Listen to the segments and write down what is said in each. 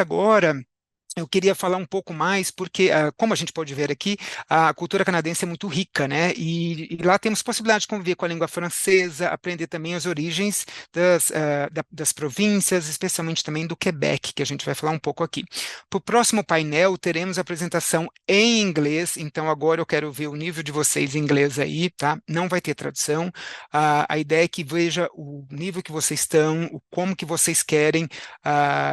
agora eu queria falar um pouco mais, porque, como a gente pode ver aqui, a cultura canadense é muito rica, né? E lá temos possibilidade de conviver com a língua francesa, aprender também as origens das províncias, especialmente também do Quebec, que a gente vai falar um pouco aqui. Para o próximo painel, teremos apresentação em inglês, então agora eu quero ver o nível de vocês em inglês aí, tá? Não vai ter tradução. A ideia é que veja o nível que vocês estão, como que vocês querem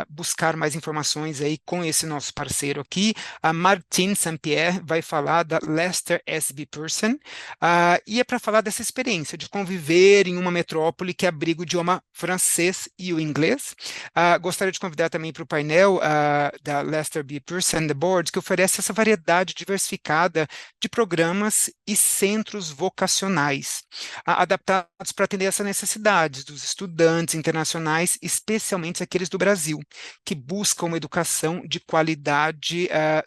buscar mais informações aí com esse nosso parceiro aqui. A Martine Saint-Pierre vai falar da Leicester SB Pearson, e é para falar dessa experiência de conviver em uma metrópole que abriga o idioma francês e o inglês. Gostaria de convidar também para o painel da Leicester B. Pearson The Board, que oferece essa variedade diversificada de programas e centros vocacionais, adaptados para atender essas necessidades dos estudantes internacionais, especialmente aqueles do Brasil, que buscam uma educação de qualidade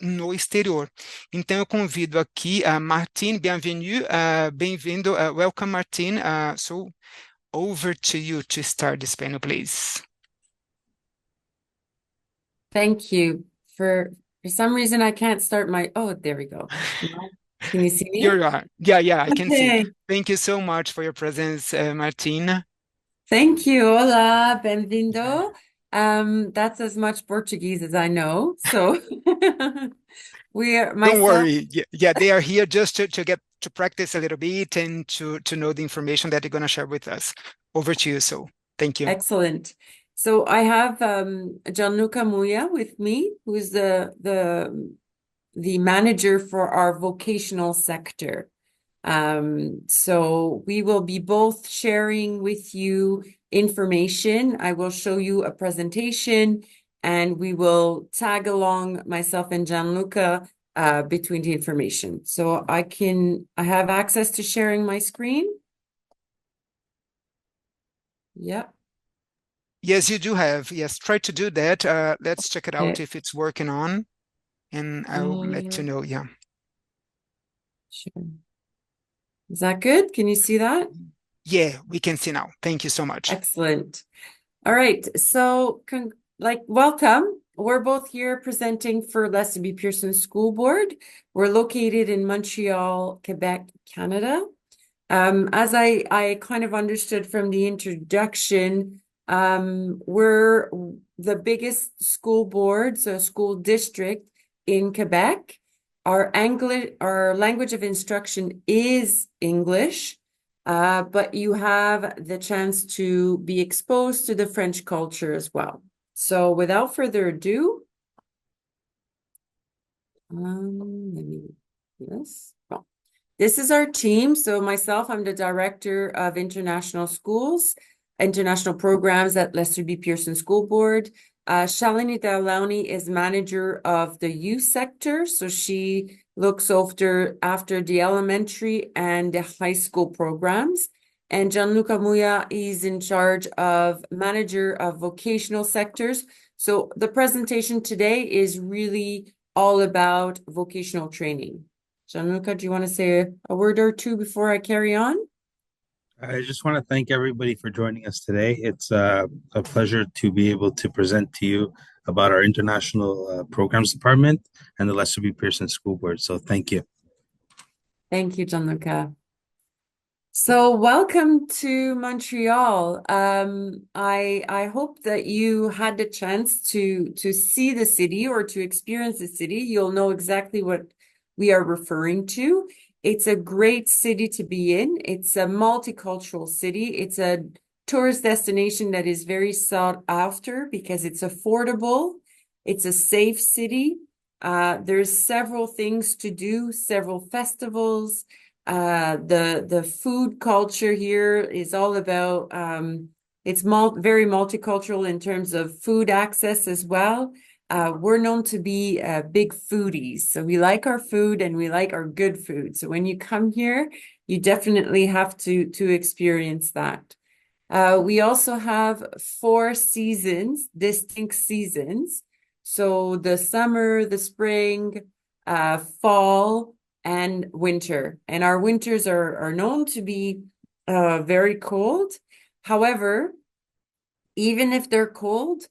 no exterior. Então, eu convido aqui a Martine, bienvenue, bem-vindo, welcome Martine. So, over to you to start this panel, please. Thank you. For some reason, I can't start my. Oh, there we go. Now, can you see me? Yeah, I can see. Okay. Thank you so much for your presence, Martine. Thank you. Olá, bem-vindo. That's as much Portuguese as I know. So we are Don't myself. worry. Yeah, they are here just to get to practice a little bit and to know the information that they're going to share with us. Over to you. So thank you. Excellent. So I have Gianluca Muia with me, who's the manager for our vocational sector. So we will be both sharing with you information. I will show you a presentation and we will tag along myself and Gianluca between the information. So I have access to sharing my screen. Yeah. Yes, you do have. Yes, try to do that. Let's check it out Okay. if it's working on, and I'll let you know. Yeah. Sure. Is that good? Can you see that? Yeah, we can see now. Thank you so much. Excellent. All right. So, welcome. We're both here presenting for Leicester B. Pearson School Board. We're located in Montreal, Quebec, Canada. As I kind of understood from the introduction, we're the biggest school board, so school district in Quebec. Our language of instruction is English, but you have the chance to be exposed to the French culture as well. So without further ado, let me do this. Well, this is our team. So myself, I'm the director of international schools, international programs at Leicester B. Pearson School Board. Shalini Dowlani is manager of the youth sector. So she looks after the elementary and the high school programs. And Gianluca Muia is in charge of manager of vocational sectors. So the presentation today is really all about vocational training. Gianluca, do you want to say a word or two before I carry on? I just want to thank everybody for joining us today. It's a pleasure to be able to present to you about our international programs department and the Leicester B. Pearson School Board. So thank you. Thank you, Gianluca. So welcome to Montreal. I hope that you had the chance to see the city or to experience the city. You'll know exactly what we are referring to. It's a great city to be in. It's a multicultural city. It's a tourist destination that is very sought after because it's affordable. It's a safe city. There's several things to do, several festivals. The food culture here is all about it's very multicultural in terms of food access as well. We're known to be big foodies, so we like our food and we like our good food. So when you come here, you definitely have to experience that. We also have 4 seasons, distinct seasons. So the summer, the spring, fall, and winter. And our winters are known to be very cold. However, even if they're cold,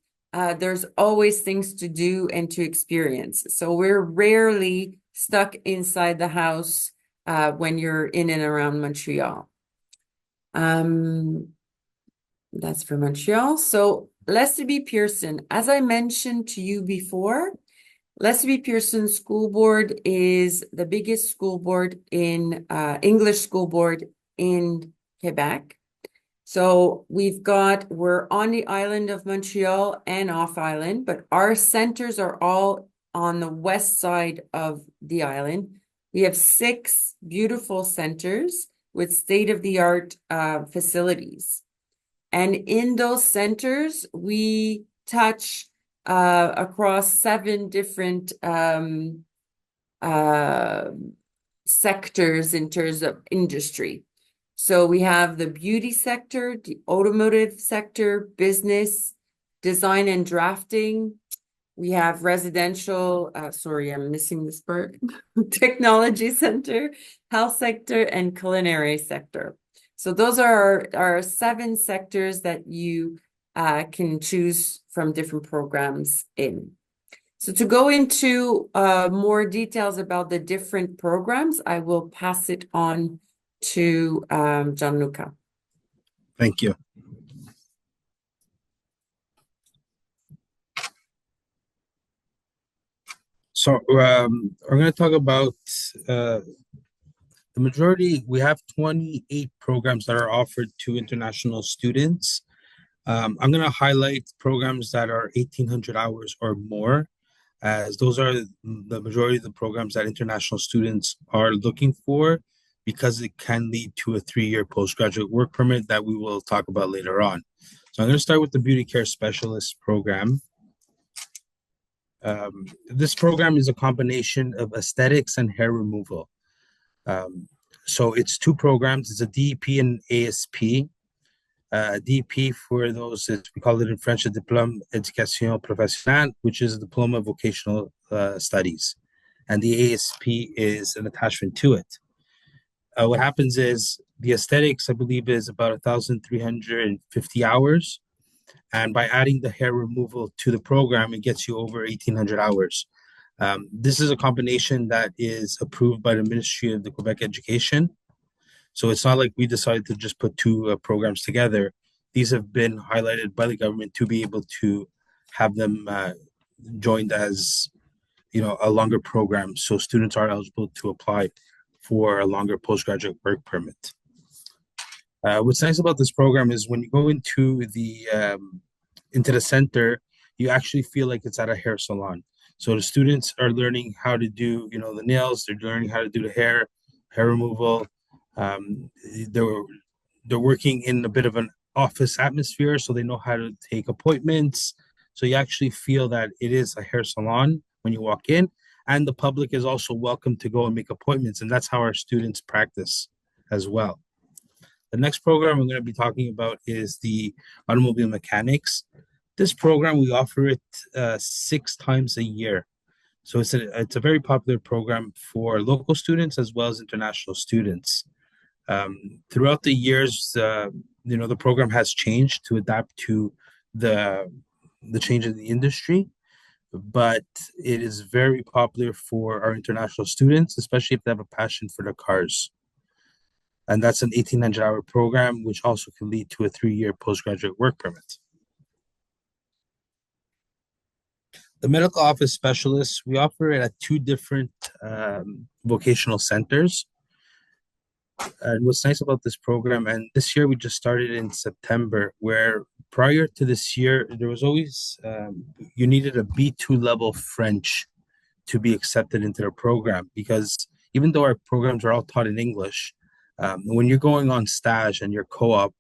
there's always things to do and to experience. So we're rarely stuck inside the house when you're in and around Montreal. That's for Montreal. So Lester Pearson, as I mentioned to you before, Lester Pearson School Board is the biggest school board in English school board in Quebec. So we're on the island of Montreal and off island, but our centers are all on the west side of the island. We have 6 beautiful centers with state-of-the-art facilities. And in those centers, we touch across 7 different sectors in terms of industry. So we have the beauty sector, the automotive sector, business, design and drafting. We have residential, sorry, I'm missing this part, technology center, health sector, and culinary sector. So those are our 7 sectors that you can choose from different programs in. So to go into more details about the different programs, I will pass it on to Gianluca. Thank you. So we're going to talk about the majority. We have 28 programs that are offered to international students. I'm going to highlight programs that are 1,800 hours or more, as those are the majority of the programs that international students are looking for, because it can lead to a 3-year postgraduate work permit that we will talk about later on. So I'm going to start with the Beauty Care Specialist program. This program is a combination of aesthetics and hair removal. So it's 2 programs. It's a DEP and ASP. DEP, for those, we call it in French, a Diplôme Éducation Professionnelle, which is a Diploma of Vocational Studies. And the ASP is an attachment to it. What happens is the aesthetics, I believe, is about 1,350 hours. And by adding the hair removal to the program, it gets you over 1,800 hours. This is a combination that is approved by the Ministry of the Quebec Education. So it's not like we decided to just put 2 programs together. These have been highlighted by the government to be able to have them joined as, a longer program. So students are eligible to apply for a longer postgraduate work permit. What's nice about this program is when you go into the center, you actually feel like it's at a hair salon. So the students are learning how to do, the nails. They're learning how to do the hair removal. They're working in a bit of an office atmosphere, so they know how to take appointments. So you actually feel that it is a hair salon when you walk in, and the public is also welcome to go and make appointments, and that's how our students practice as well. The next program I'm going to be talking about is the automobile mechanics. This program, we offer it 6 times a year. So it's a very popular program for local students as well as international students. Throughout the years, the program has changed to adapt to the change in the industry, but it is very popular for our international students, especially if they have a passion for the cars. And that's an 1,800-hour program, which also can lead to a 3-year postgraduate work permit. The medical office specialists, we offer it at 2 different vocational centers. And what's nice about this program, and this year we just started in September, where prior to this year, there was always, you needed a B2 level French to be accepted into the program, because even though our programs are all taught in English, when you're going on stage and your co-op,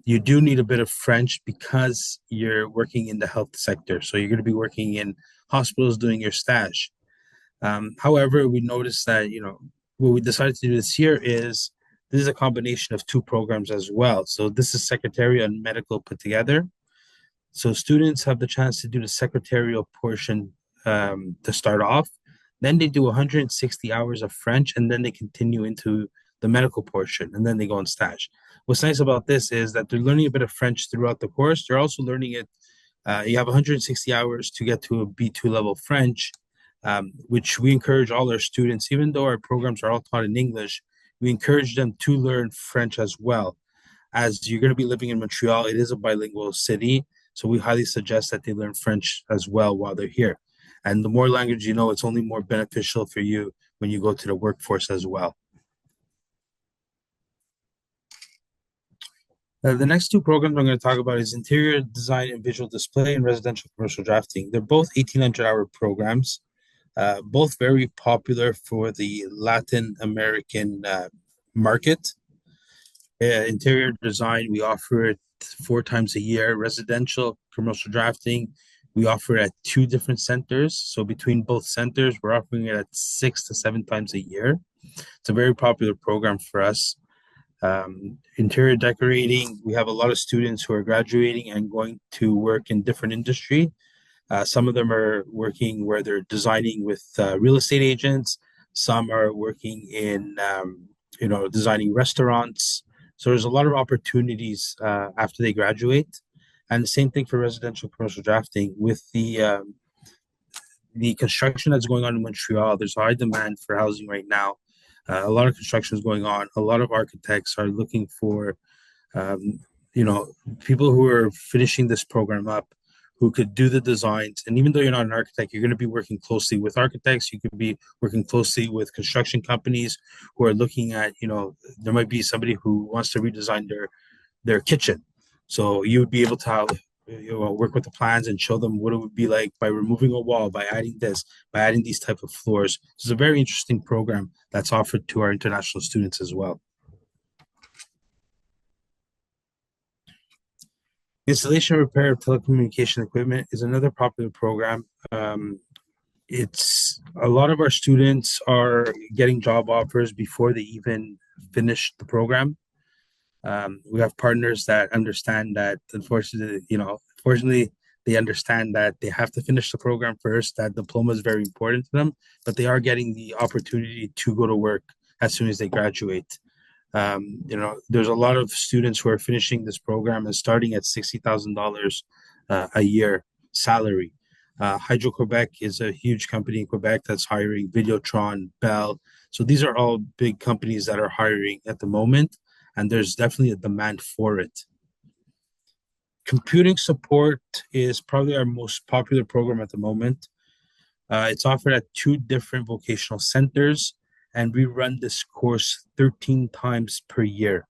you do need a bit of French because you're working in the health sector. So you're going to be working in hospitals doing your stage. However, we noticed that, what we decided to do this year is this is a combination of 2 programs as well. So this is secretarial and medical put together. So students have the chance to do the secretarial portion to start off. Then they do 160 hours of French, and then they continue into the medical portion, and then they go on stage. What's nice about this is that they're learning a bit of French throughout the course. They're also learning it You have 160 hours to get to a B2 level French, which we encourage all our students, even though our programs are all taught in English, we encourage them to learn French as well. As you're going to be living in Montreal, it is a bilingual city, so we highly suggest that they learn French as well while they're here. And the more language you know, it's only more beneficial for you when you go to the workforce as well. The next two programs I'm going to talk about is interior design and visual display and residential commercial drafting. They're both 1,800-hour programs, both very popular for the Latin American market. Interior design, we offer it 4 times a year. Residential commercial drafting, we offer it at 2 different centers. So between both centers, we're offering it at 6 to 7 times a year. It's a very popular program for us. Interior decorating, we have a lot of students who are graduating and going to work in different industry. Some of them are working where they're designing with real estate agents. Some are working in, designing restaurants. So there's a lot of opportunities after they graduate. And the same thing for residential commercial drafting. With the construction that's going on in Montreal, there's high demand for housing right now. A lot of construction is going on. A lot of architects are looking for, people who are finishing this program up, who could do the designs. And even though you're not an architect, you're going to be working closely with architects. You could be working closely with construction companies who are looking at, there might be somebody who wants to redesign their kitchen. So you would be able to work with the plans and show them what it would be like by removing a wall, by adding this, by adding these type of floors. This is a very interesting program that's offered to our international students as well. Installation and repair of telecommunication equipment is another popular program. It's a lot of our students are getting job offers before they even finish the program. We have partners that understand that, unfortunately, they understand that they have to finish the program first, that diploma is very important to them, but they are getting the opportunity to go to work as soon as they graduate. There's a lot of students who are finishing this program and starting at $60,000 a year salary. Hydro-Quebec is a huge company in Quebec that's hiring, Videotron, Bell. So these are all big companies that are hiring at the moment, and there's definitely a demand for it. Computing support is probably our most popular program at the moment. It's offered at 2 different vocational centers, and we run this course 13 times per year.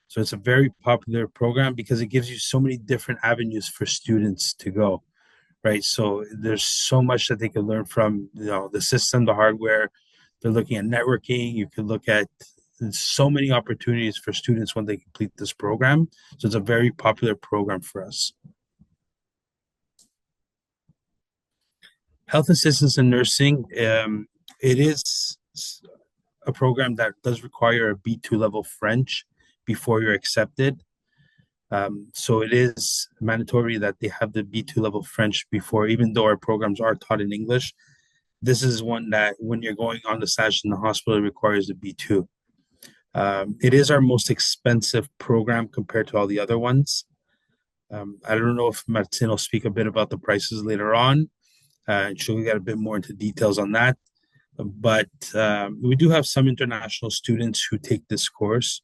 So it's a very popular program because it gives you so many different avenues for students to go, right? So there's so much that they can learn from, the system, the hardware. They're looking at networking. You could look at so many opportunities for students when they complete this program. So it's a very popular program for us. Health assistance in nursing, it is a program that does require a B2 level French before you're accepted. So it is mandatory that they have the B2 level French before, even though our programs are taught in English. This is one that when you're going on the stage in the hospital, it requires a B2. It is our most expensive program compared to all the other ones. I don't know if Martin will speak a bit about the prices later on. She'll get a bit more into details on that. But we do have some international students who take this course.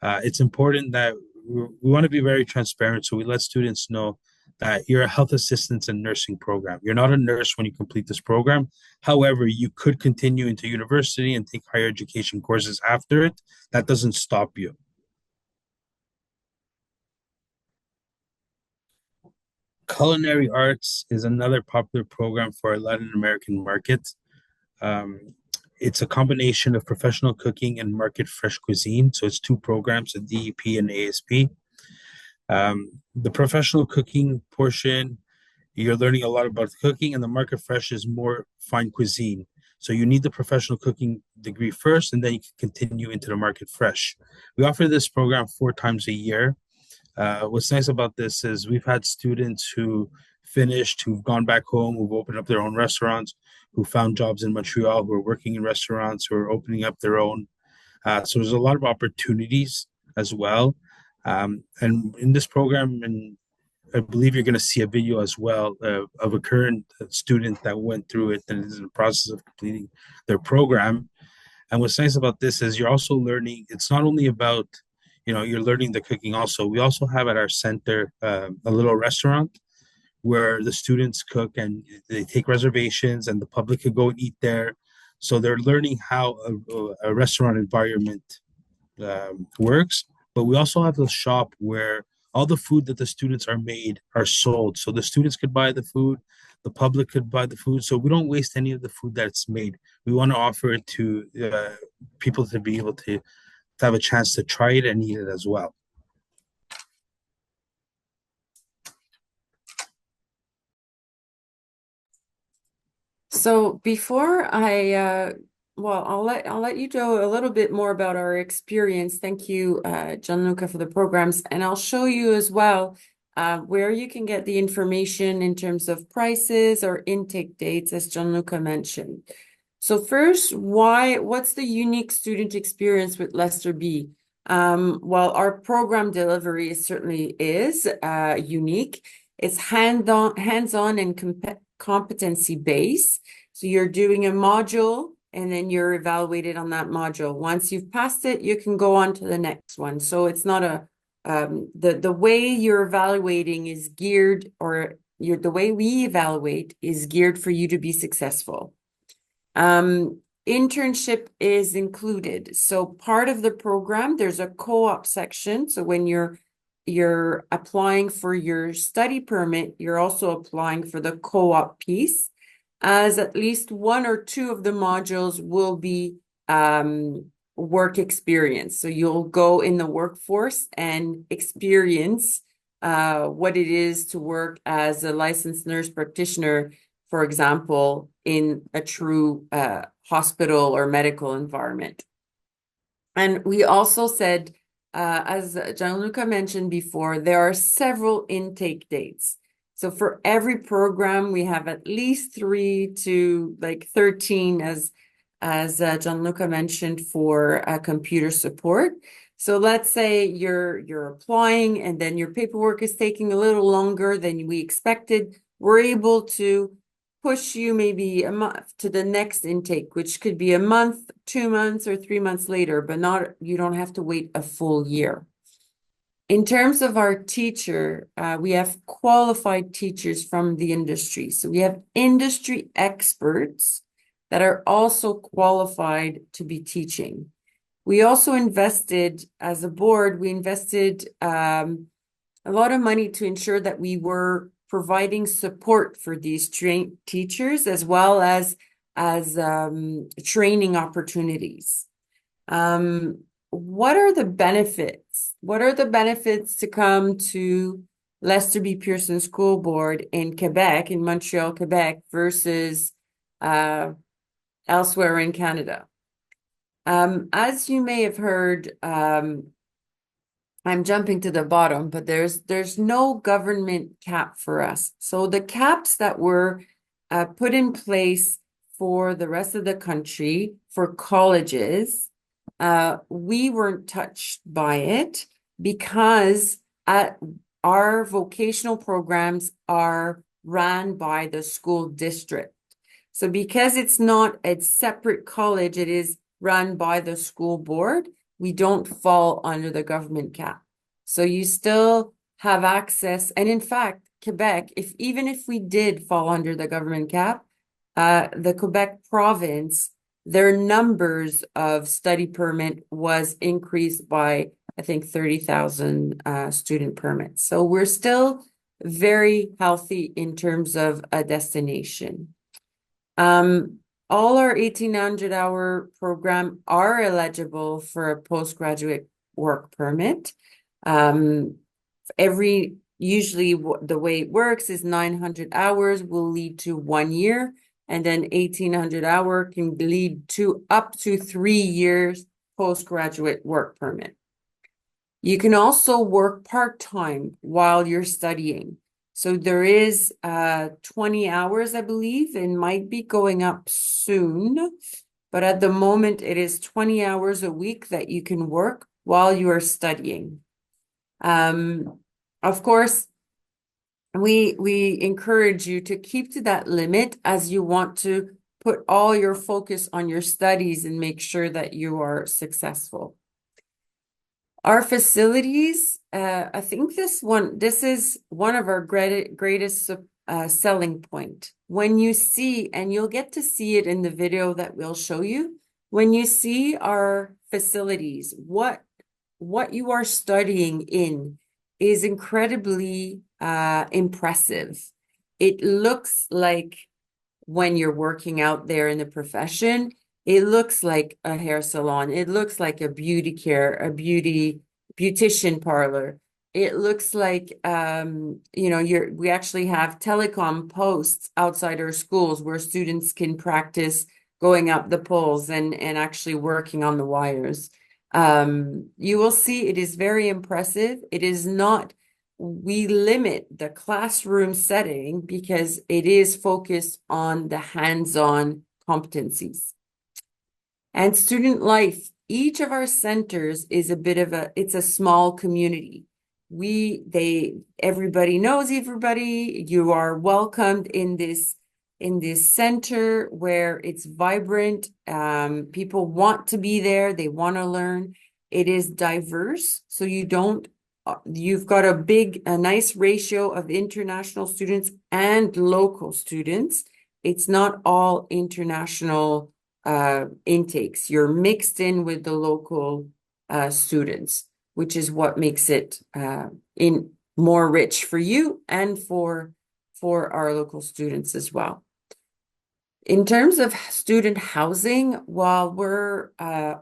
It's important that we want to be very transparent, so we let students know that you're a health assistance and nursing program. You're not a nurse when you complete this program. However, you could continue into university and take higher education courses after it. That doesn't stop you. Culinary arts is another popular program for our Latin American market. It's a combination of professional cooking and market fresh cuisine. So it's 2 programs, a DEP and ASP. The professional cooking portion, you're learning a lot about cooking, and the market fresh is more fine cuisine. So you need the professional cooking degree first, and then you can continue into the market fresh. We offer this program 4 times a year. What's nice about this is we've had students who finished, who've gone back home, who've opened up their own restaurants, who found jobs in Montreal, who are working in restaurants, who are opening up their own. So there's a lot of opportunities as well. And in this program, and I believe you're going to see a video as well of a current student that went through it and is in the process of completing their program. And what's nice about this is you're also learning. It's not only about, you're learning the cooking also. We also have at our center a little restaurant where the students cook and they take reservations and the public could go and eat there. So they're learning how a restaurant environment works. But we also have the shop where all the food that the students are made are sold. So the students could buy the food, the public could buy the food. So we don't waste any of the food that's made. We want to offer it to people to be able to have a chance to try it and eat it as well. So before I'll let you know a little bit more about our experience. Thank you, Gianluca, for the programs, and I'll show you as well where you can get the information in terms of prices or intake dates, as Gianluca mentioned. So first, what's the unique student experience with Lester B? Well, our program delivery certainly is unique. It's hands-on and competency-based. So you're doing a module and then you're evaluated on that module. Once you've passed it, you can go on to the next one. So it's not the way you're evaluating is geared, or the way we evaluate is geared for you to be successful. Internship is included. So part of the program, there's a co-op section. So when you're applying for your study permit, you're also applying for the co-op piece, as at least one or two of the modules will be work experience. So you'll go in the workforce and experience what it is to work as a licensed nurse practitioner, for example, in a true hospital or medical environment. And we also said, as Gianluca mentioned before, there are several intake dates. So for every program, we have at least 3 to 13, as Gianluca mentioned, for computer support. So let's say you're applying and then your paperwork is taking a little longer than we expected. We're able to push you maybe a month to the next intake, which could be a month, 2 months, or 3 months later, but you don't have to wait a full year. In terms of our teacher, we have qualified teachers from the industry. So we have industry experts that are also qualified to be teaching. We also invested, as a board, we invested a lot of money to ensure that we were providing support for these teachers, as well as training opportunities. What are the benefits? What are the benefits to come to Lester B. Pearson School Board in Quebec, in Montreal, Quebec, versus elsewhere in Canada? As you may have heard, I'm jumping to the bottom, but there's no government cap for us. So the caps that were put in place for the rest of the country for colleges, we weren't touched by it because our vocational programs are ran by the school district. So because it's not a separate college, it is run by the school board, we don't fall under the government cap. So you still have access. And in fact, Quebec, even if we did fall under the government cap, the Quebec province, their numbers of study permit was increased by, I think, 30,000 student permits. So we're still very healthy in terms of a destination. All our 1,800-hour program are eligible for a postgraduate work permit. Usually the way it works is 900 hours will lead to 1 year, and then 1,800 hour can lead to up to 3 years postgraduate work permit. You can also work part-time while you're studying. So there is 20 hours, I believe, and might be going up soon. But at the moment, it is 20 hours a week that you can work while you are studying. Of course, we encourage you to keep to that limit as you want to put all your focus on your studies and make sure that you are successful. Our facilities, I think this is one of our greatest selling point. When you see, and you'll get to see it in the video that we'll show you, when you see our facilities, what you are studying in is incredibly impressive. It looks like when you're working out there in the profession, it looks like a hair salon. It looks like a beauty care, a beautician parlor. It looks like, we actually have telecom posts outside our schools where students can practice going up the poles and actually working on the wires. You will see it is very impressive. It is not, we limit the classroom setting because it is focused on the hands-on competencies. And student life, each of our centers is it's a small community. Everybody knows everybody. You are welcomed in this center where it's vibrant. People want to be there. They want to learn. It is diverse. So you've got a nice ratio of international students and local students. It's not all international intakes. You're mixed in with the local students, which is what makes it more rich for you and for our local students as well. In terms of student housing, while we're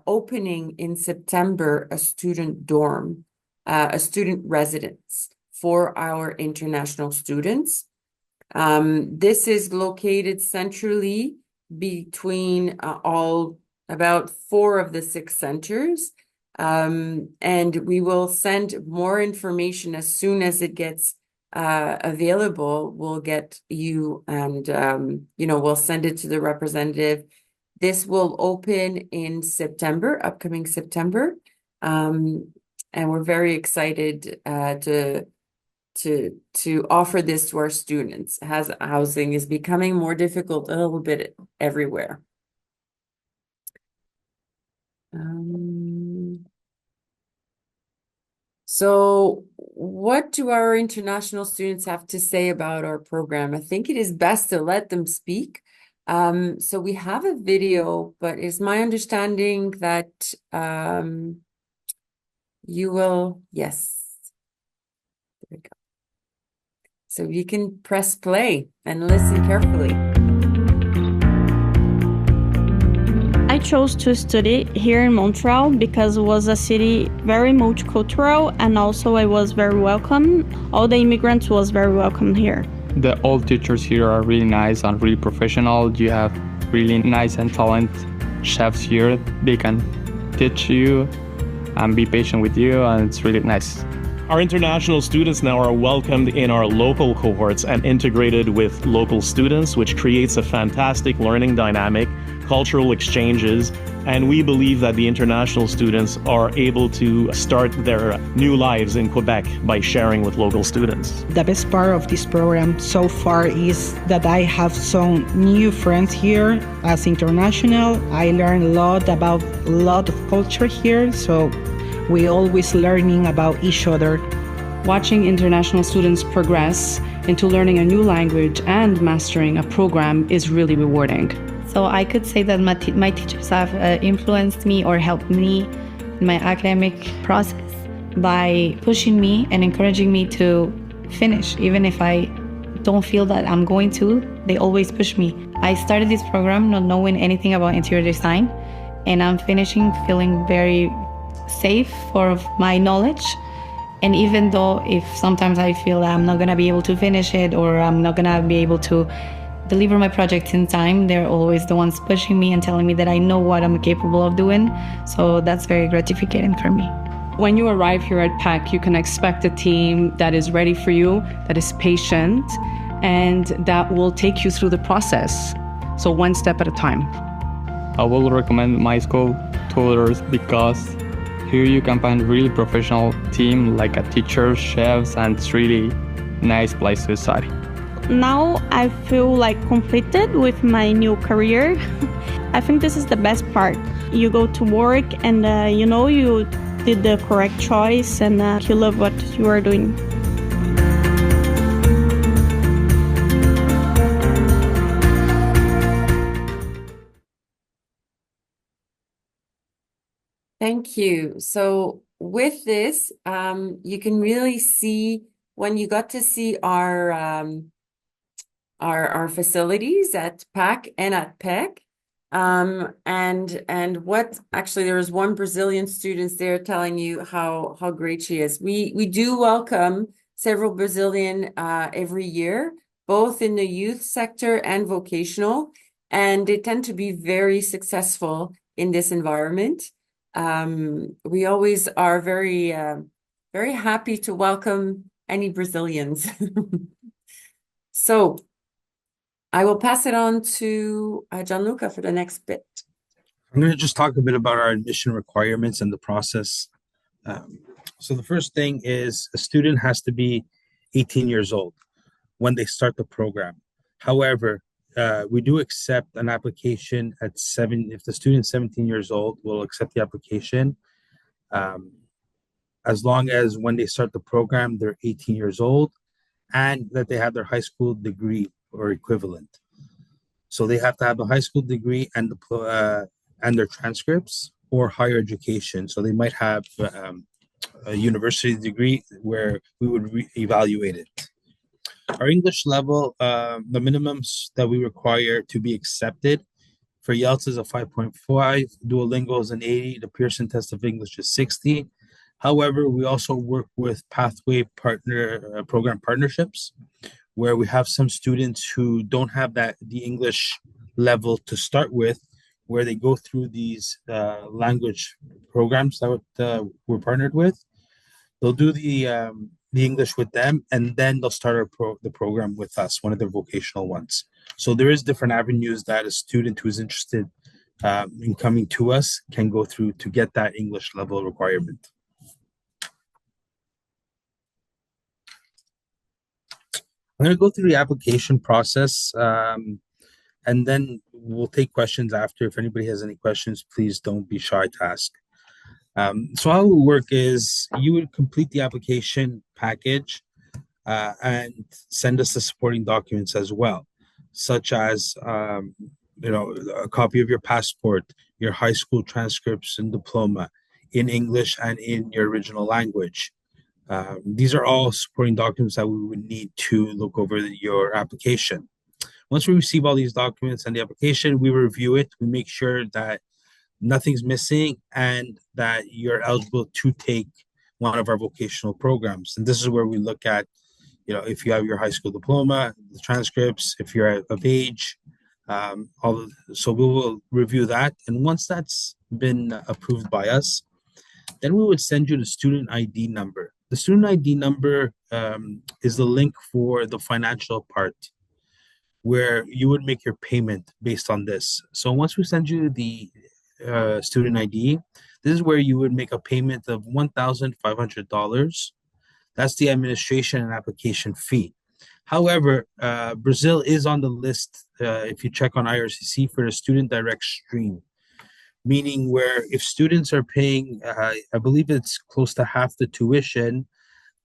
opening in September a student dorm, a student residence for our international students, this is located centrally between about 4 of the 6 centers. And we will send more information as soon as it gets available. We'll get you and, we'll send it to the representative. This will open in September, upcoming September. And we're very excited to offer this to our students, as housing is becoming more difficult a little bit everywhere. So what do our international students have to say about our program? I think it is best to let them speak. So we have a video, but it's my understanding that you will, yes. There we go. So you can press play and listen carefully. I chose to study here in Montreal because it was a city very multicultural, and also I was very welcome. All the immigrants was very welcome here. All teachers here are really nice and really professional. You have really nice and talented chefs here. They can teach you and be patient with you, and it's really nice. Our international students now are welcomed in our local cohorts and integrated with local students, which creates a fantastic learning dynamic, cultural exchanges, and we believe that the international students are able to start their new lives in Quebec by sharing with local students. The best part of this program so far is that I have some new friends here as international. I learned a lot of culture here, so we always learning about each other. Watching international students progress into learning a new language and mastering a program is really rewarding. So I could say that my teachers have influenced me or helped me in my academic process by pushing me and encouraging me to finish. Even if I don't feel that I'm going to, they always push me. I started this program not knowing anything about interior design, and I'm finishing feeling very safe for my knowledge. And even though if sometimes I feel that I'm not going to be able to finish it or I'm not going to be able to deliver my project in time, they're always the ones pushing me and telling me that I know what I'm capable of doing. So that's very gratificating for me. When you arrive here at PAC, you can expect a team that is ready for you, that is patient, and that will take you through the process. So one step at a time. I will recommend my school tutors because here you can find really professional team like a teacher, chefs, and it's really nice place to study. Now I feel like completed with my new career. I think this is the best part. You go to work and you did the correct choice and you love what you are doing. Thank you. So with this, you can really see when you got to see our facilities at PAC and at PEC. And what actually there was one Brazilian student there telling you how great she is. We do welcome several Brazilian every year, both in the youth sector and vocational, and they tend to be very successful in this environment. We always are very happy to welcome any Brazilians. So I will pass it on to Gianluca for the next bit. I'm going to just talk a bit about our admission requirements and the process. So the first thing is a student has to be 18 years old when they start the program. However, we do accept an application at 7. If the student's 17 years old, we'll accept the application as long as when they start the program, they're 18 years old and that they have their high school degree or equivalent. So they have to have a high school degree and their transcripts or higher education. So they might have a university degree where we would evaluate it. Our English level, the minimums that we require to be accepted for IELTS is a 5.5, Duolingo is an 80, the Pearson test of English is 60. However, we also work with pathway program partnerships where we have some students who don't have the English level to start with, where they go through these language programs that we're partnered with. They'll do the English with them, and then they'll start the program with us, one of the vocational ones. So there is different avenues that a student who's interested in coming to us can go through to get that English level requirement. I'm going to go through the application process, and then we'll take questions after. If anybody has any questions, please don't be shy to ask. So how it would work is you would complete the application package and send us the supporting documents as well, such as a copy of your passport, your high school transcripts and diploma in English and in your original language. These are all supporting documents that we would need to look over your application. Once we receive all these documents and the application, we review it. We make sure that nothing's missing and that you're eligible to take one of our vocational programs. And this is where we look at, if you have your high school diploma, the transcripts, if you're of age, so we will review that. And once that's been approved by us, then we would send you the student ID number. The student ID number is the link for the financial part, where you would make your payment based on this. So once we send you the student ID, this is where you would make a payment of $1,500. That's the administration and application fee. However, Brazil is on the list, if you check on IRCC, for the student direct stream, meaning where if students are paying, I believe it's close to half the tuition,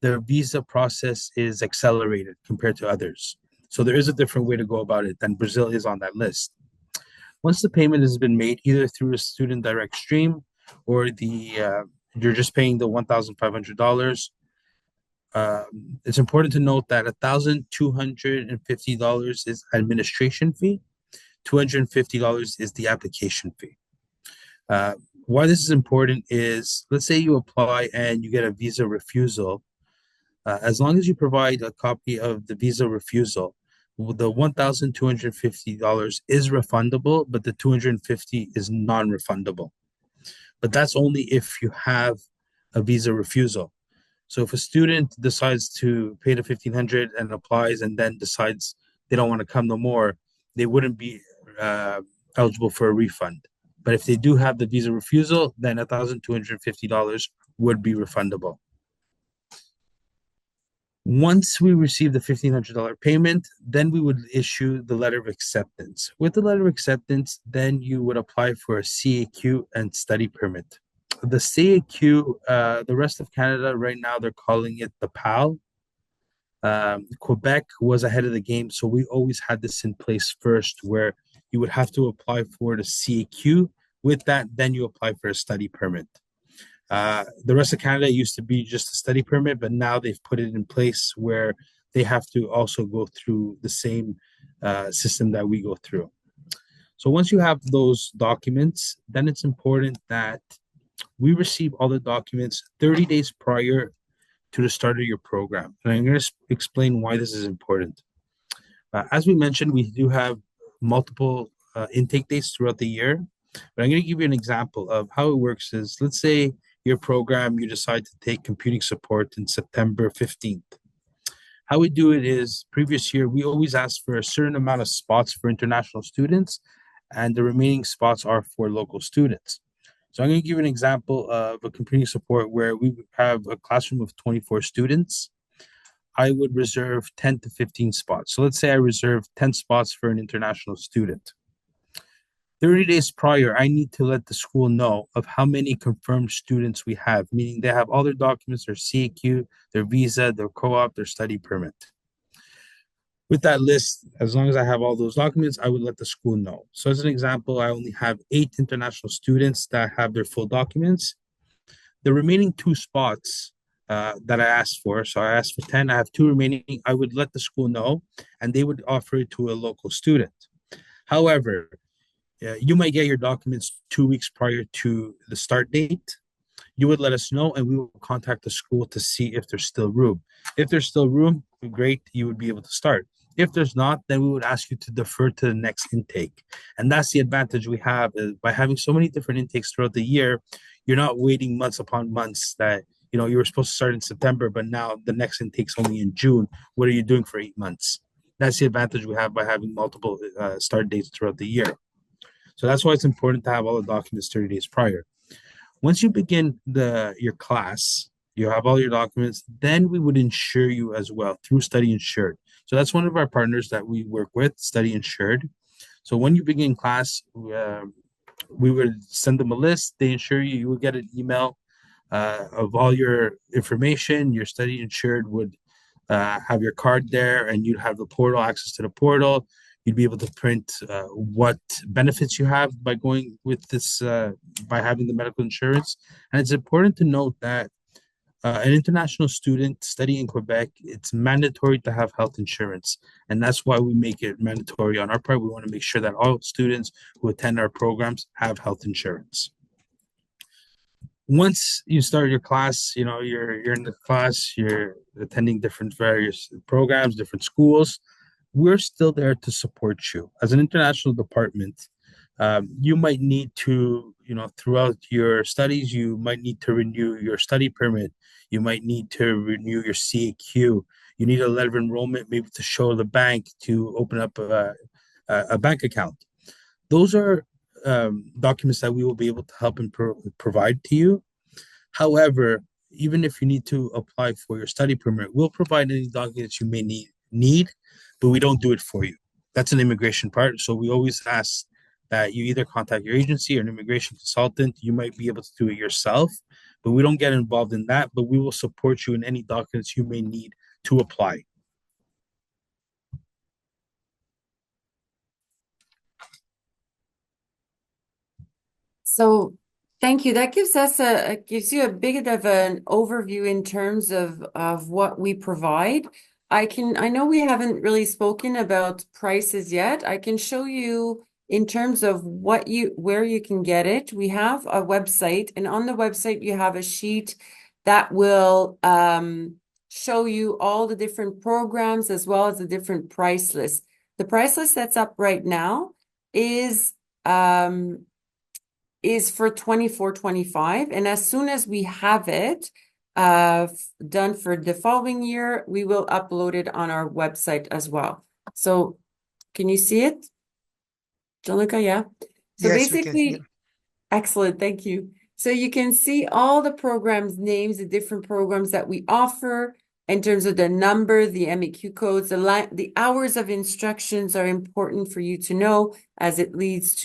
their visa process is accelerated compared to others. So there is a different way to go about it, and Brazil is on that list. Once the payment has been made, either through a student direct stream or you're just paying the $1,500, it's important to note that $1,250 is administration fee, $250 is the application fee. Why this is important is, let's say you apply and you get a visa refusal. As long as you provide a copy of the visa refusal, the $1,250 is refundable, but the $250 is non-refundable. But that's only if you have a visa refusal. So if a student decides to pay the $1,500 and applies and then decides they don't want to come no more, they wouldn't be eligible for a refund. But if they do have the visa refusal, then $1,250 would be refundable. Once we receive the $1,500 payment, then we would issue the letter of acceptance. With the letter of acceptance, then you would apply for a CAQ and study permit. The CAQ, the rest of Canada right now, they're calling it the PAL. Quebec was ahead of the game, so we always had this in place first, where you would have to apply for the CAQ. With that, then you apply for a study permit. The rest of Canada used to be just a study permit, but now they've put it in place where they have to also go through the same system that we go through. So once you have those documents, then it's important that we receive all the documents 30 days prior to the start of your program. And I'm going to explain why this is important. As we mentioned, we do have multiple intake dates throughout the year, but I'm going to give you an example of how it works is, let's say your program, you decide to take computing support in September 15th. How we do it is, previous year, we always ask for a certain amount of spots for international students, and the remaining spots are for local students. So I'm going to give you an example of a computing support where we have a classroom of 24 students. I would reserve 10 to 15 spots. So let's say I reserve 10 spots for an international student. 30 days prior, I need to let the school know of how many confirmed students we have, meaning they have all their documents, their CAQ, their visa, their co-op, their study permit. With that list, as long as I have all those documents, I would let the school know. So as an example, I only have 8 international students that have their full documents. The remaining 2 spots that I asked for, so I asked for 10, I have 2 remaining, I would let the school know, and they would offer it to a local student. However, you might get your documents 2 weeks prior to the start date. You would let us know, and we will contact the school to see if there's still room. If there's still room, great, you would be able to start. If there's not, then we would ask you to defer to the next intake. And that's the advantage we have is by having so many different intakes throughout the year, you're not waiting months upon months that, you know, you were supposed to start in September, but now the next intake's only in June. What are you doing for 8 months? That's the advantage we have by having multiple start dates throughout the year. So that's why it's important to have all the documents 30 days prior. Once you begin your class, you have all your documents, then we would insure you as well through Study Insured. So that's one of our partners that we work with, Study Insured. So when you begin class, we would send them a list. They insure you. You would get an email of all your information. Your Study Insured would have your card there, and you'd have the portal, access to the portal. You'd be able to print what benefits you have by going with this, by having the medical insurance. And it's important to note that an international student studying in Quebec, it's mandatory to have health insurance. And that's why we make it mandatory on our part. We want to make sure that all students who attend our programs have health insurance. Once you start your class, you know, you're in the class, you're attending different various programs, different schools. We're still there to support you. As an international department, you might need to, you know, throughout your studies, you might need to renew your study permit. You might need to renew your CAQ. You need a letter of enrollment, maybe to show the bank to open up a bank account. Those are documents that we will be able to help and provide to you. However, even if you need to apply for your study permit, we'll provide any documents you may need, but we don't do it for you. That's an immigration part. So we always ask that you either contact your agency or an immigration consultant. You might be able to do it yourself, but we don't get involved in that, but we will support you in any documents you may need to apply. So thank you. That gives us gives you a bit of an overview in terms of what we provide. I know we haven't really spoken about prices yet. I can show you in terms of where you can get it. We have a website, and on the website you have a sheet that will show you all the different programs as well as the different price lists. The price list that's up right now is for 24-25, and as soon as we have it done for the following year, we will upload it on our website as well. So can you see it, Gianluca? Yeah. So Yes, basically, we can, yeah. Excellent, thank you. So you can see all the programs names, the different programs that we offer, in terms of the number, the MEQ codes, the hours of instructions are important for you to know, as it gives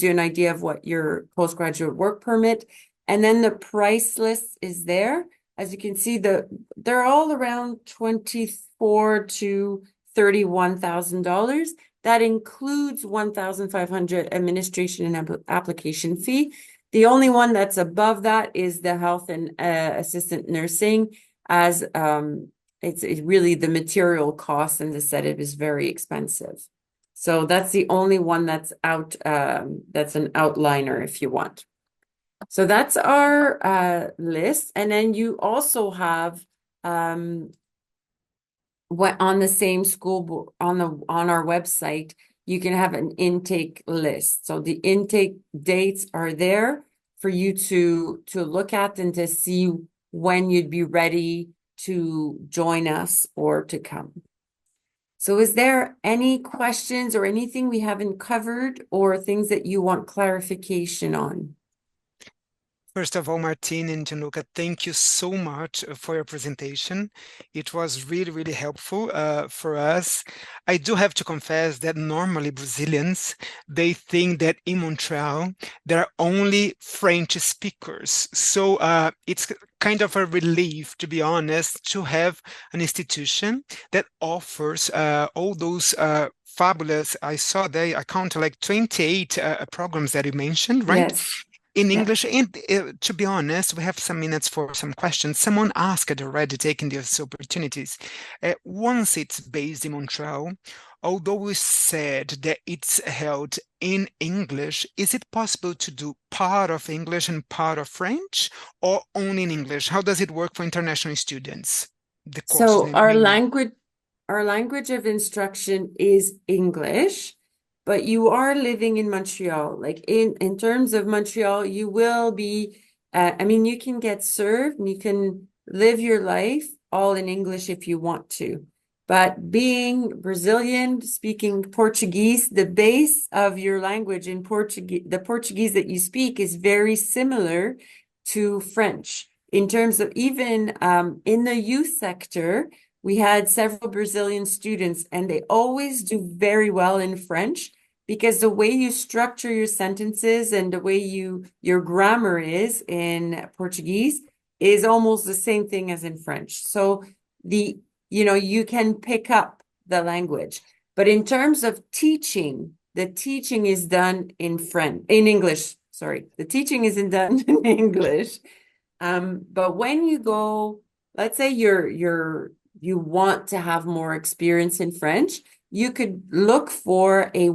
you an idea of what your postgraduate work permit. And then the price list is there. As you can see, they're all around $24,000 to $31,000. That includes $1,500 administration and application fee. The only one that's above that is the health and assistant nursing, as it's really the material cost, and the setup is very expensive. So that's the only one that's out. That's an outliner if you want. So that's our list, and then you also have what on the same school on our website, you can have an intake list. So the intake dates are there for you to look at and to see when you'd be ready to join us or to come. So is there any questions or anything we haven't covered, or things that you want clarification on? First of all, Martine and Gianluca, thank you so much for your presentation. It was really, really helpful for us. I do have to confess that normally Brazilians, they think that in Montreal, there are only French speakers. So it's kind of a relief, to be honest, to have an institution that offers all those fabulous, I saw there, I counted like 28 programs that you mentioned, right? Yes. In English. And to be honest, we have some minutes for some questions. Someone asked already, taking these opportunities. Once it's based in Montreal, although we said that it's held in English, is it possible to do part of English and part of French, or only in English? How does it work for international students? The course So name, our meaning. language of instruction is English, but you are living in Montreal. Like in terms of Montreal, you will be, I mean, you can get served and you can live your life all in English if you want to. But being Brazilian, speaking Portuguese, the base of your language in Portuguese, the Portuguese that you speak is very similar to French. In terms of even in the youth sector, we had several Brazilian students, and they always do very well in French, because the way you structure your sentences and the way your grammar is in Portuguese is almost the same thing as in French. So you can pick up the language. But in terms of teaching, the teaching is done in English. Sorry, the teaching isn't done in English. But when you go, let's say you want to have more experience in French, you could look for a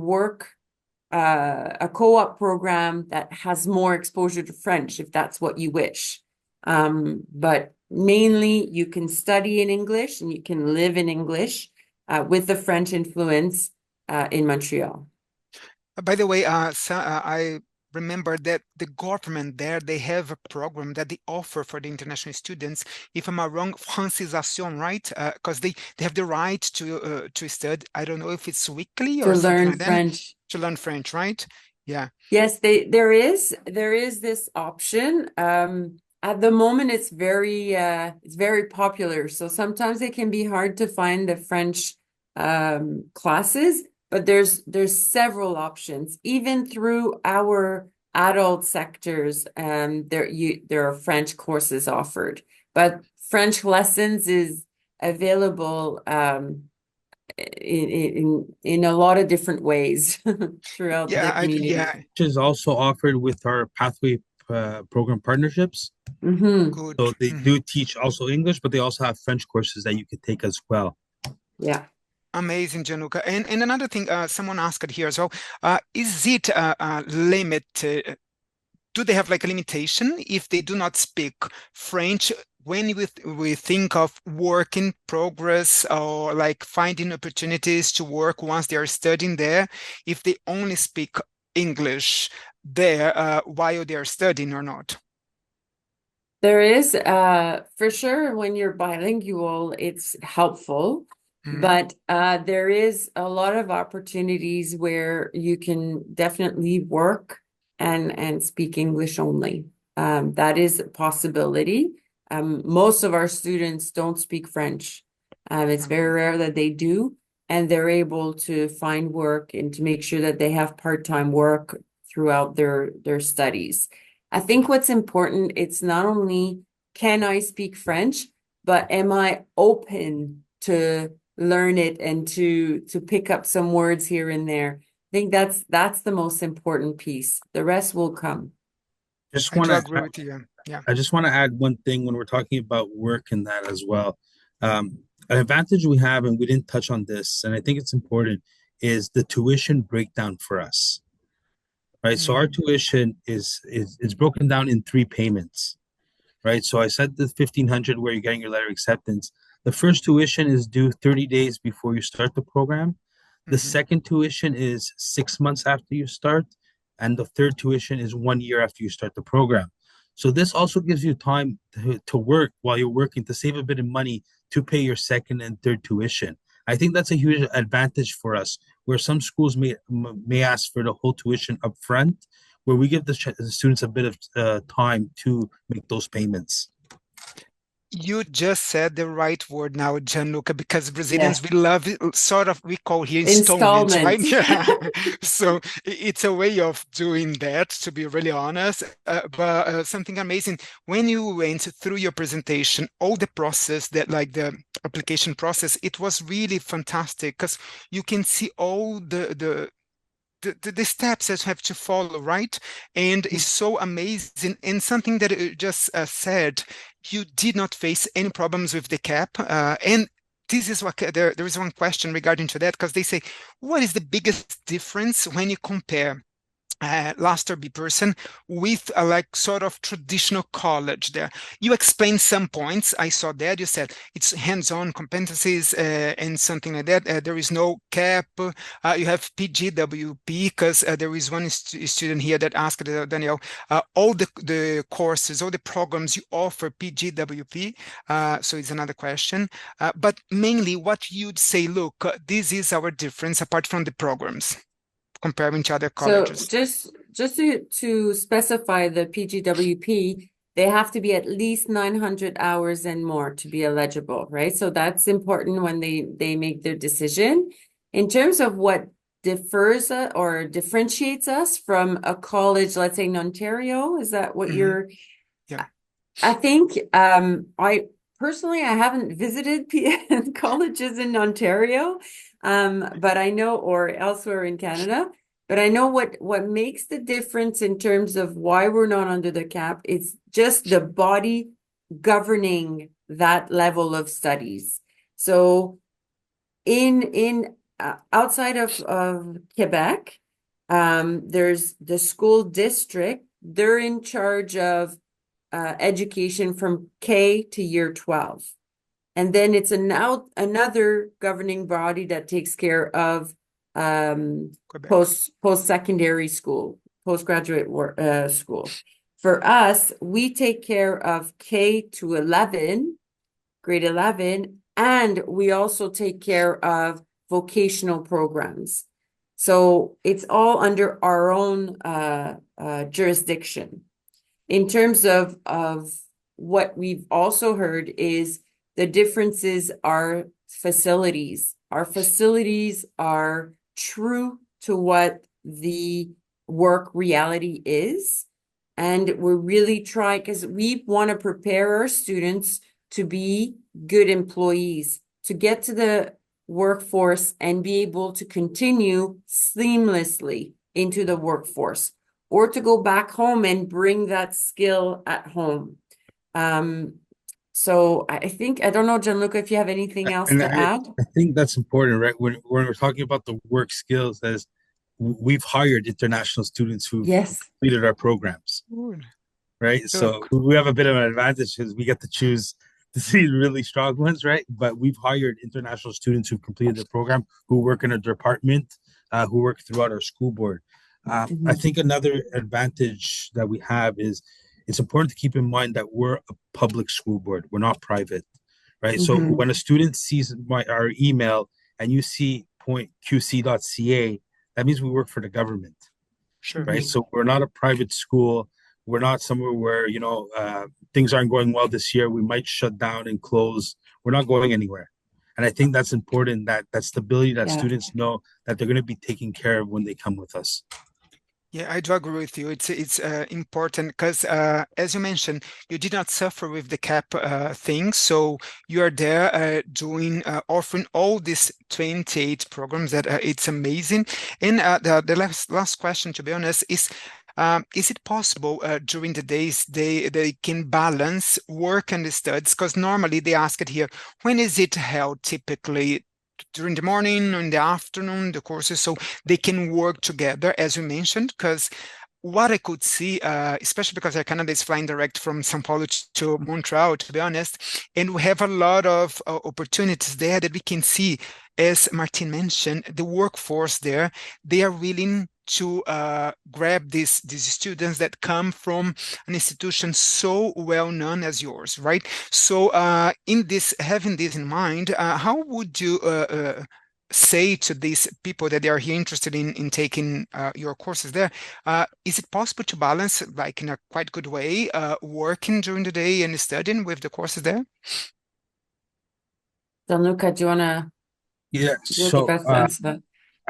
co-op program that has more exposure to French, if that's what you wish. But mainly you can study in English and you can live in English with the French influence in Montreal. By the way, I remember that the government there, they have a program that they offer for the international students, if I'm not wrong, Francisation, right? Because they have the right to study. I don't know if it's weekly or something like that. French. To learn French, right? Yeah. Yes, there is this option. At the moment, it's very popular. So sometimes it can be hard to find the French classes, but there's several options. Even through our adult sectors, there are French courses offered. But French lessons is available in a lot of different ways throughout the community. Which is also offered with our Pathway program partnerships. Mm-hmm. Good. So they do teach also English, but they also have French courses that you could take as well. Yeah. Amazing, Gianluca. And another thing, someone asked here as well, is it a limit? Do they have like a limitation if they do not speak French? When we think of work in progress, or like finding opportunities to work once they are studying there, if they only speak English there while they are studying or not? There is, for sure, when you're bilingual, it's helpful. Mm-hmm. But there is a lot of opportunities where you can definitely work and speak English only. That is a possibility. Most of our students don't speak French. It's very rare that they do, and they're able to find work and to make sure that they have part-time work throughout their studies. I think what's important, it's not only can I speak French, but am I open to learn it and to pick up some words here and there. I think that's the most important piece. The rest will come. Just I want do to agree with you. Yeah. I just want to add one thing when we're talking about work and that as well. An advantage we have, and we didn't touch on this, and I think it's important, is the tuition breakdown for us. Right. So our tuition is broken down in 3 payments. Right. So I said the 1,500 where you're getting your letter of acceptance. The first tuition is due 30 days before you start the program. The second tuition is 6 months after you start. And the third tuition is 1 year after you start the program. So this also gives you time to work while you're working, to save a bit of money to pay your second and third tuition. I think that's a huge advantage for us, where some schools may ask for the whole tuition up front, where we give the students a bit of time to make those payments. You just said the right word now, Gianluca, because Brazilians, we love it, we call here installments, right? Yeah. So it's a way of doing that, to be really honest. But something amazing, when you went through your presentation, all the process, that like the application process, it was really fantastic, because you can see all the steps that you have to follow, right? And it's so amazing. And something that you just said, you did not face any problems with the cap. And this is what there is one question regarding to that, because they say, what is the biggest difference when you compare last year Pearson with a like sort of traditional college there? You explained some points. I saw that you said it's hands-on competencies and something like that. There is no cap. You have PGWP, because there is one student here that asked Daniel, all the courses, all the programs you offer PGWP. So it's another question. But mainly what you'd say, look, this is our difference apart from the programs, comparing to other colleges. So just to specify the PGWP, they have to be at least 900 hours and more to be eligible, right? So that's important when they make their decision. In terms of what differs or differentiates us from a college, let's say in Ontario, is that what you're... Yeah. I think I haven't visited colleges in Ontario, but I know, or elsewhere in Canada, but I know what makes the difference in terms of why we're not under the cap is just the body governing that level of studies. So in outside of Quebec, there's the school district. They're in charge of education from K to year 12. And then it's another governing body that takes care of post-secondary school, postgraduate school. For us, we take care of K to 11, grade 11, and we also take care of vocational programs. So it's all under our own jurisdiction. In terms of what we've also heard is the differences are facilities. Our facilities are true to what the work reality is. And we're really trying, because we want to prepare our students to be good employees, to get to the workforce and be able to continue seamlessly into the workforce, or to go back home and bring that skill at home. So I think, I don't know, Gianluca, if you have anything else to add. I think that's important, right? When we're talking about the work skills, as we've hired international students who completed our programs, right? So we have a bit of an advantage because we get to choose to see really strong ones, right? But we've hired international students who've completed the program, who work in a department, who work throughout our school board. I think another advantage that we have is it's important to keep in mind that we're a public school board. We're not private, right? So when a student sees our email and you see .qc.ca, that means we work for the government, right? So we're not a private school We're not somewhere where, things aren't going well this year. We might shut down and close. We're not going anywhere. And I think that's important, that stability, that students know that they're going to be taken care of when they come with us. Yeah, I do agree with you. It's important because, as you mentioned, you did not suffer with the cap thing. So you are there doing offering all these 28 programs that it's amazing. And the last question, to be honest, is it possible during the days they can balance work and studies? Because normally they ask it here, when is it held typically? During the morning, in the afternoon, the courses, so they can work together, as you mentioned, because what I could see, especially because Air Canada is flying direct from São Paulo to Montreal, to be honest, and we have a lot of opportunities there that we can see, as Martin mentioned, the workforce there, they are willing to grab these students that come from an institution so well known as yours, right? So having this in mind, how would you say to these people that they are here interested in taking your courses there, is it possible to balance, like in a quite good way, working during the day and studying with the courses there? Gianluca, do you want to do the best answer that?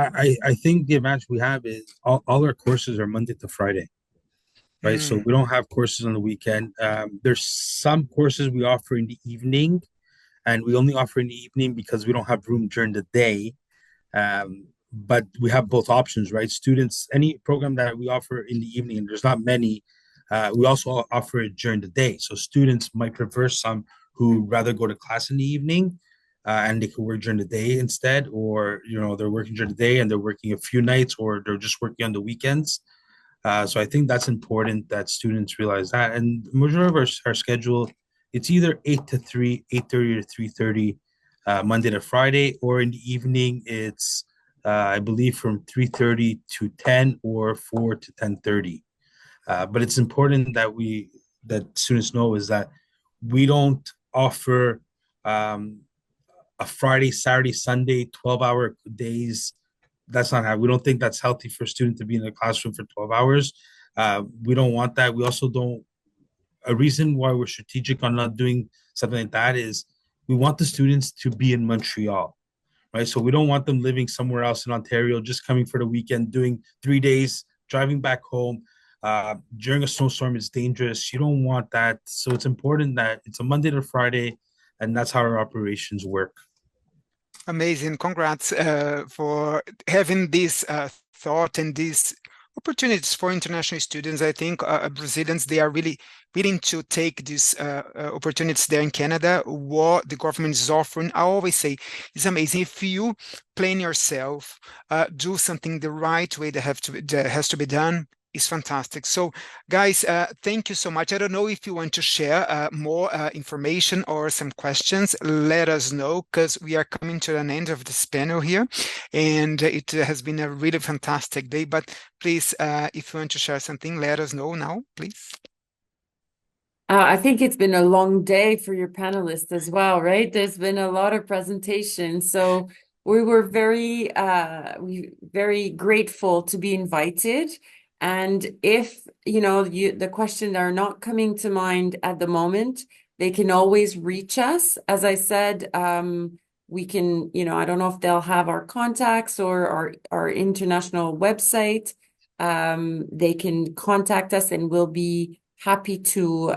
I think the advantage we have is all our courses are Monday to Friday, right? So we don't have courses on the weekend. There's some courses we offer in the evening, and we only offer in the evening because we don't have room during the day. But we have both options, right? Students, any program that we offer in the evening, and there's not many, we also offer it during the day. So students might prefer some who rather go to class in the evening, and they could work during the day instead, or they're working during the day and they're working a few nights, or they're just working on the weekends. So I think that's important that students realize that. And the majority of our schedule, it's either 8 to 3, 8:30 to 3:30, Monday to Friday, or in the evening it's I believe from 3:30 to 10 or 4 to 10:30. But it's important that students know is that we don't offer a Friday, Saturday, Sunday, 12-hour days. That's not how we don't think that's healthy for a student to be in a classroom for 12 hours. We don't want that. We also don't. A reason why we're strategic on not doing something like that is we want the students to be in Montreal, right? So we don't want them living somewhere else in Ontario, just coming for the weekend, doing 3 days, driving back home. During a snowstorm, it's dangerous. You don't want that. So it's important that it's a Monday to Friday, and that's how our operations work. Amazing. Congrats for having this thought and these opportunities for international students. I think Brazilians, they are really willing to take these opportunities there in Canada. What the government is offering, I always say, is amazing. If you plan yourself, do something the right way that has to be done, is fantastic. So guys, thank you so much. I don't know if you want to share more information or some questions. Let us know, because we are coming to an end of this panel here, and it has been a really fantastic day. But please, if you want to share something, let us know now, please. I think it's been a long day for your panelists as well, right? There's been a lot of presentations. So we were very grateful to be invited. And if, the questions are not coming to mind at the moment, they can always reach us. As I said, we can, I don't know if they'll have our contacts or our international website. They can contact us and we'll be happy to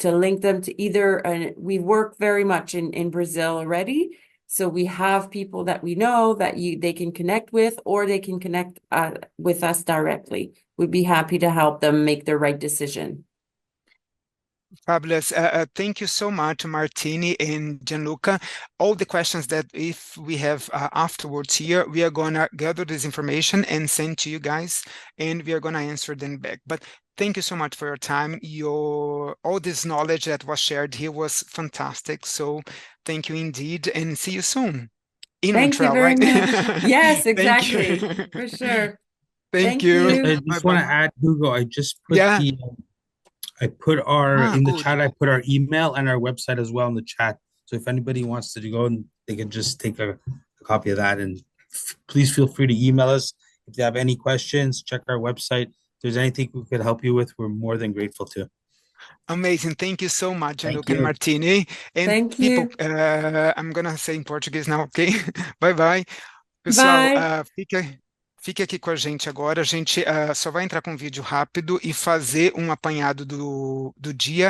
link them to either. We work very much in Brazil already. So we have people that we know that they can connect with, or they can connect with us directly. We'd be happy to help them make the right decision. Fabulous. Thank you so much, Martini and Gianluca. All the questions that if we have afterwards here, we are going to gather this information and send to you guys, and we are going to answer them back. But thank you so much for your time. All this knowledge that was shared here was fantastic. So thank you indeed, and see you soon in Thank Montreal, you very right? much. Yes, exactly. For sure. Thank you. I just want to add, Hugo, I just put I put in the chat, I put our email and our website as well in the chat. So if anybody wants to go, they can just take a copy of that. And please feel free to email us if you have any questions. Check our website. there's anything we could help you with, we're more than grateful to. Amazing. Thank you so much, Thank Gianluca and you. Martini. And Thank people, you. I'm gonna say in Portuguese now, okay? Bye bye. Pessoal, Bye. fique aqui com a gente agora. A gente só vai entrar com um vídeo rápido e fazer um apanhado do dia.